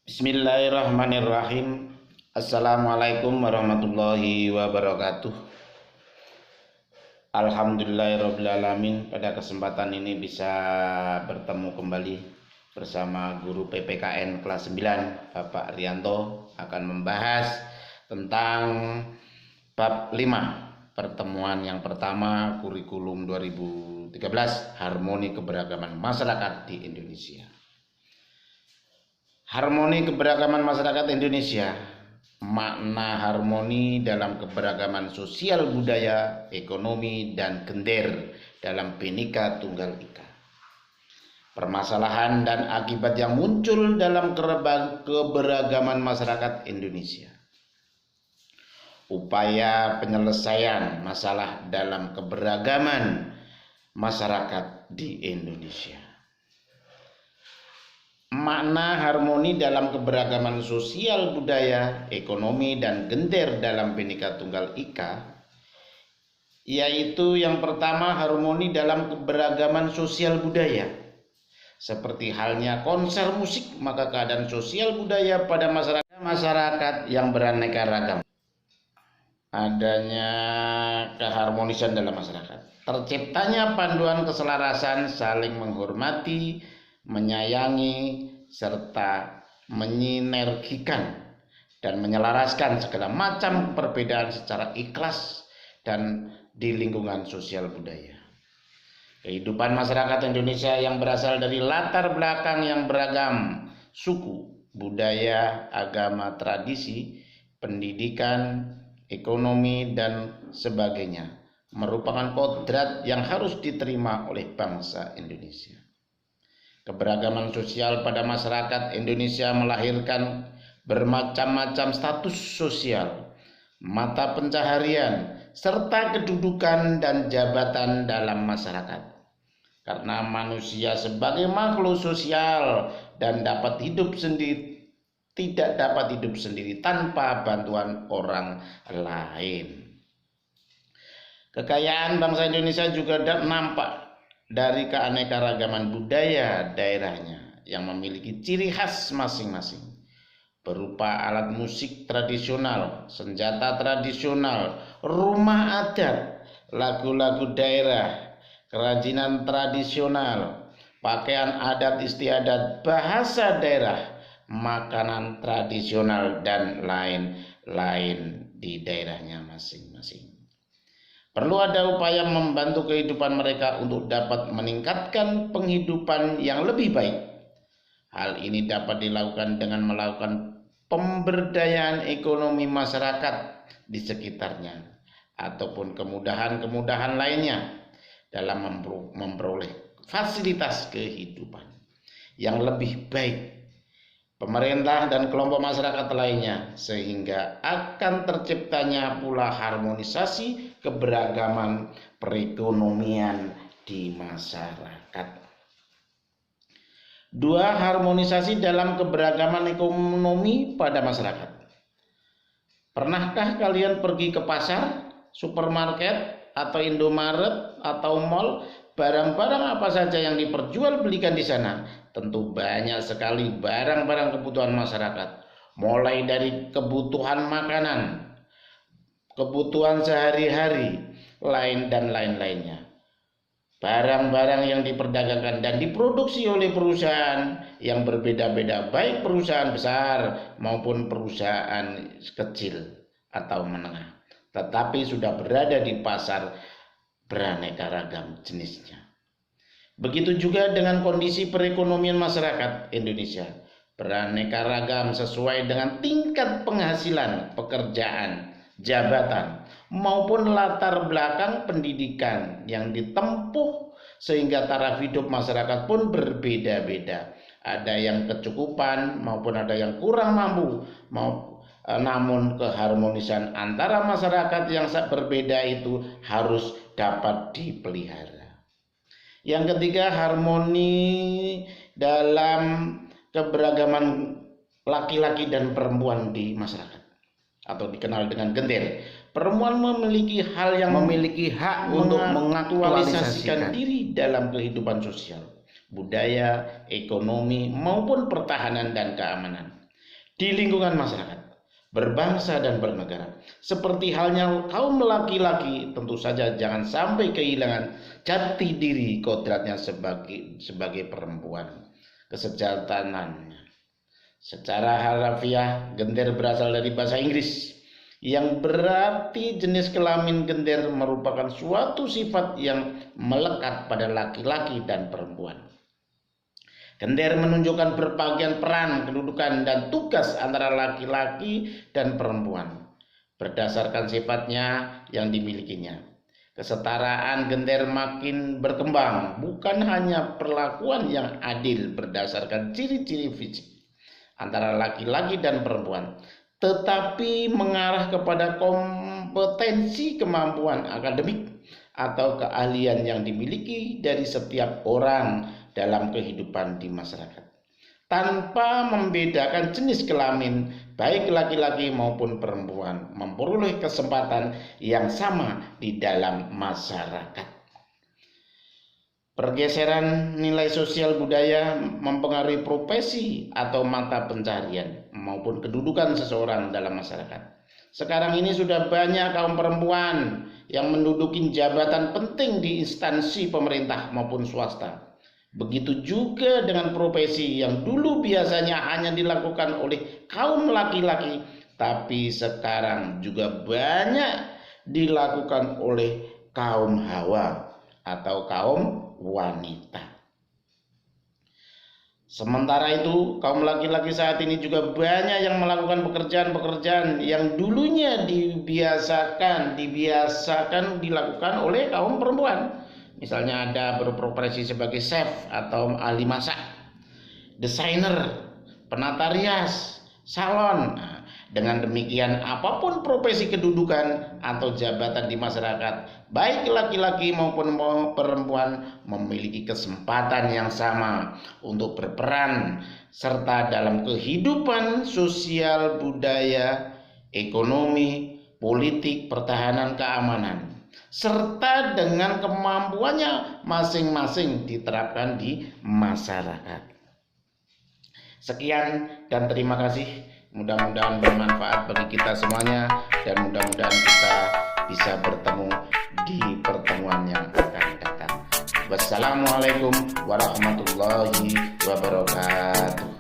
Bismillahirrahmanirrahim. Assalamualaikum warahmatullahi wabarakatuh. Alhamdulillahirrabbilalamin. Pada kesempatan ini bisa bertemu kembali bersama guru PPKN kelas 9 Bapak Rianto akan membahas tentang bab 5, pertemuan yang pertama kurikulum 2013, harmoni keberagaman masyarakat di Indonesia. Harmoni keberagaman masyarakat Indonesia, makna harmoni dalam keberagaman sosial, budaya, ekonomi, dan gender dalam Bhinneka Tunggal Ika. Permasalahan dan akibat yang muncul dalam keberagaman masyarakat Indonesia. Upaya penyelesaian masalah dalam keberagaman masyarakat di Indonesia. Makna harmoni dalam keberagaman sosial, budaya, ekonomi, dan gender dalam Bhinneka Tunggal Ika, yaitu yang pertama harmoni dalam keberagaman sosial budaya. Seperti halnya konser musik, maka keadaan sosial budaya pada masyarakat yang beraneka ragam. Adanya keharmonisan dalam masyarakat. Terciptanya panduan keselarasan, saling menghormati, menyayangi, serta menyinergikan dan menyelaraskan segala macam perbedaan secara ikhlas dan di lingkungan sosial budaya. Kehidupan masyarakat Indonesia yang berasal dari latar belakang yang beragam, suku, budaya, agama, tradisi, pendidikan, ekonomi, dan sebagainya, merupakan kodrat yang harus diterima oleh bangsa Indonesia. Keberagaman sosial pada masyarakat Indonesia melahirkan bermacam-macam status sosial, mata pencaharian, serta kedudukan dan jabatan dalam masyarakat. Karena manusia sebagai makhluk sosial dan tidak dapat hidup sendiri tanpa bantuan orang lain. Kekayaan bangsa Indonesia juga nampak dari keanekaragaman budaya daerahnya yang memiliki ciri khas masing-masing, berupa alat musik tradisional, senjata tradisional, rumah adat, lagu-lagu daerah, kerajinan tradisional, pakaian adat istiadat, bahasa daerah, makanan tradisional, dan lain-lain di daerahnya masing-masing. Perlu ada upaya membantu kehidupan mereka untuk dapat meningkatkan penghidupan yang lebih baik. Hal ini dapat dilakukan dengan melakukan pemberdayaan ekonomi masyarakat di sekitarnya ataupun kemudahan-kemudahan lainnya dalam memperoleh fasilitas kehidupan yang lebih baik pemerintah dan kelompok masyarakat lainnya, sehingga akan terciptanya pula harmonisasi keberagaman perekonomian di masyarakat. 2. Harmonisasi dalam keberagaman ekonomi pada masyarakat. Pernahkah kalian pergi ke pasar, supermarket, atau Indomaret, atau mall? Barang-barang apa saja yang diperjualbelikan di sana? Tentu banyak sekali barang-barang kebutuhan masyarakat, mulai dari kebutuhan makanan, kebutuhan sehari-hari, dan lain-lainnya. Barang-barang yang diperdagangkan dan diproduksi oleh perusahaan yang berbeda-beda, baik perusahaan besar maupun perusahaan kecil atau menengah, tetapi sudah berada di pasar beraneka ragam jenisnya. Begitu juga dengan kondisi perekonomian masyarakat Indonesia, beraneka ragam sesuai dengan tingkat penghasilan, pekerjaan, jabatan, maupun latar belakang pendidikan yang ditempuh, sehingga taraf hidup masyarakat pun berbeda-beda. Ada yang kecukupan maupun ada yang kurang mampu, namun keharmonisan antara masyarakat yang berbeda itu harus dapat dipelihara. Yang ketiga, harmoni dalam keberagaman laki-laki dan perempuan di masyarakat, atau dikenal dengan gender. Perempuan memiliki hak untuk mengaktualisasikan diri dalam kehidupan sosial, budaya, ekonomi, maupun pertahanan dan keamanan. di lingkungan masyarakat, berbangsa dan bernegara. Seperti halnya kaum laki-laki, tentu saja jangan sampai kehilangan jati diri kodratnya sebagai perempuan. Kesejahteraannya. Secara harfiah, gender berasal dari bahasa Inggris yang berarti jenis kelamin gender merupakan suatu sifat yang melekat pada laki-laki dan perempuan. Gender menunjukkan berbagian peran, kedudukan, dan tugas antara laki-laki dan perempuan berdasarkan sifatnya yang dimilikinya. Kesetaraan gender makin berkembang, bukan hanya perlakuan yang adil berdasarkan ciri-ciri fisik antara laki-laki dan perempuan, tetapi mengarah kepada kompetensi kemampuan akademik atau keahlian yang dimiliki dari setiap orang dalam kehidupan di masyarakat, tanpa membedakan jenis kelamin, baik laki-laki maupun perempuan memperoleh kesempatan yang sama di dalam masyarakat. Pergeseran nilai sosial budaya mempengaruhi profesi atau mata pencarian maupun kedudukan seseorang dalam masyarakat. Sekarang ini sudah banyak kaum perempuan yang menduduki jabatan penting di instansi pemerintah maupun swasta. Begitu juga dengan profesi yang dulu biasanya hanya dilakukan oleh kaum laki-laki, tapi sekarang juga banyak dilakukan oleh kaum hawa atau kaum wanita. Sementara itu, kaum laki-laki saat ini juga banyak yang melakukan pekerjaan-pekerjaan yang dulunya dibiasakan dilakukan oleh kaum perempuan. Misalnya ada berprofesi sebagai chef atau ahli masak, desainer, penata rias, salon. Nah, dengan demikian apapun profesi kedudukan atau jabatan di masyarakat, baik laki-laki maupun perempuan memiliki kesempatan yang sama untuk berperan serta dalam kehidupan sosial, budaya, ekonomi, politik, pertahanan, keamanan, serta dengan kemampuannya masing-masing diterapkan di masyarakat. Sekian dan terima kasih. Mudah-mudahan bermanfaat bagi kita semuanya dan mudah-mudahan kita bisa bertemu di pertemuan yang akan datang. Wassalamualaikum warahmatullahi wabarakatuh.